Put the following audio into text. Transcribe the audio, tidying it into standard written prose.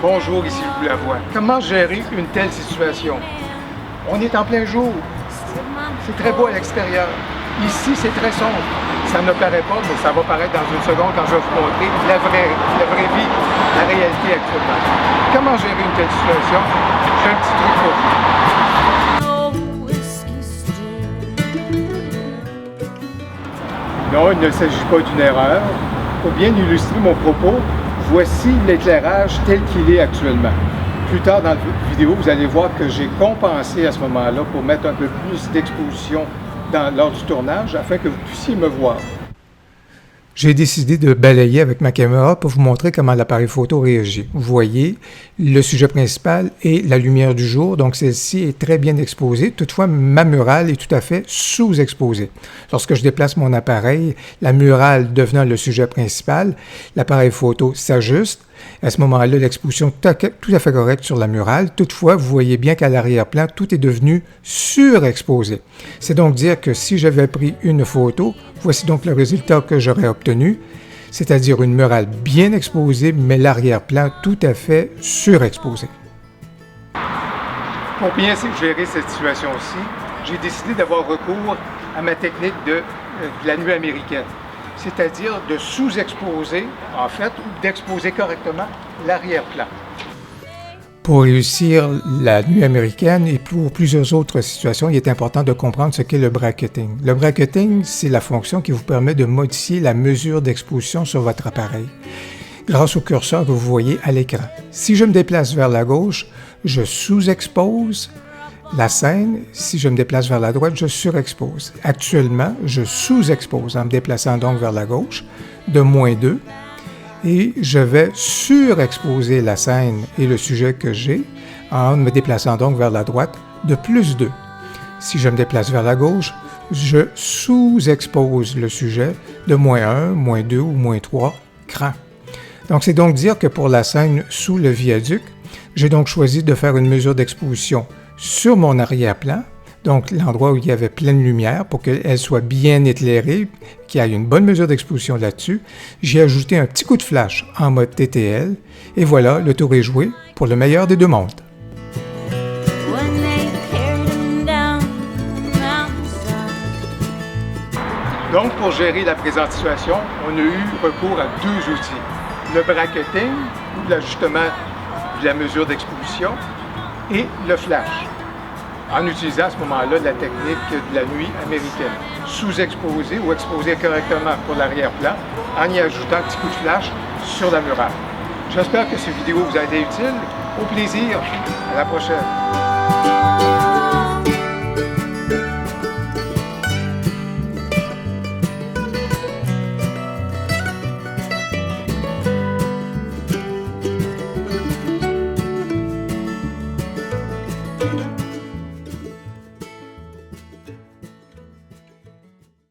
Bonjour, ici Loup Lavoie. Comment gérer une telle situation? On est en plein jour. C'est très beau à l'extérieur. Ici, c'est très sombre. Ça ne paraît pas, mais ça va paraître dans une seconde quand je vais vous montrer la vraie vie, la réalité actuellement. Comment gérer une telle situation? J'ai un petit truc pour vous. Non, il ne s'agit pas d'une erreur. Pour bien illustrer mon propos, voici l'éclairage tel qu'il est actuellement. Plus tard dans la vidéo, vous allez voir que j'ai compensé à ce moment-là pour mettre un peu plus d'exposition lors du tournage afin que vous puissiez me voir. J'ai décidé de balayer avec ma caméra pour vous montrer comment l'appareil photo réagit. Vous voyez, le sujet principal est la lumière du jour, donc celle-ci est très bien exposée. Toutefois, ma murale est tout à fait sous-exposée. Lorsque je déplace mon appareil, la murale devenant le sujet principal, l'appareil photo s'ajuste. À ce moment-là, l'exposition est tout à fait correcte sur la murale. Toutefois, vous voyez bien qu'à l'arrière-plan, tout est devenu surexposé. C'est donc dire que si j'avais pris une photo, voici donc le résultat que j'aurais obtenu, c'est-à-dire une murale bien exposée, mais l'arrière-plan tout à fait surexposé. Pour bien gérer cette situation-ci, j'ai décidé d'avoir recours à ma technique de la nuit américaine. C'est-à-dire de sous-exposer, en fait, ou d'exposer correctement l'arrière-plan. Pour réussir la nuit américaine et pour plusieurs autres situations, il est important de comprendre ce qu'est le bracketing. Le bracketing, c'est la fonction qui vous permet de modifier la mesure d'exposition sur votre appareil grâce au curseur que vous voyez à l'écran. Si je me déplace vers la gauche, je sous-expose la scène. Si je me déplace vers la droite, je surexpose. Actuellement, je sous-expose en me déplaçant donc vers la gauche de -2 et je vais surexposer la scène et le sujet que j'ai en me déplaçant donc vers la droite de +2. Si je me déplace vers la gauche, je sous-expose le sujet de -1, -2 ou -3 crans. Donc, c'est donc dire que pour la scène sous le viaduc, j'ai donc choisi de faire une mesure d'exposition sur mon arrière-plan, donc l'endroit où il y avait pleine lumière pour qu'elle soit bien éclairée, qu'il y ait une bonne mesure d'exposition là-dessus. J'ai ajouté un petit coup de flash en mode TTL et voilà, le tour est joué pour le meilleur des deux mondes. Donc, pour gérer la présente situation, on a eu recours à deux outils. Le bracketing, ou l'ajustement de la mesure d'exposition, et le flash, en utilisant à ce moment-là la technique de la nuit américaine. Sous-exposer ou exposer correctement pour l'arrière-plan en y ajoutant un petit coup de flash sur la murale. J'espère que cette vidéo vous a été utile. Au plaisir, à la prochaine.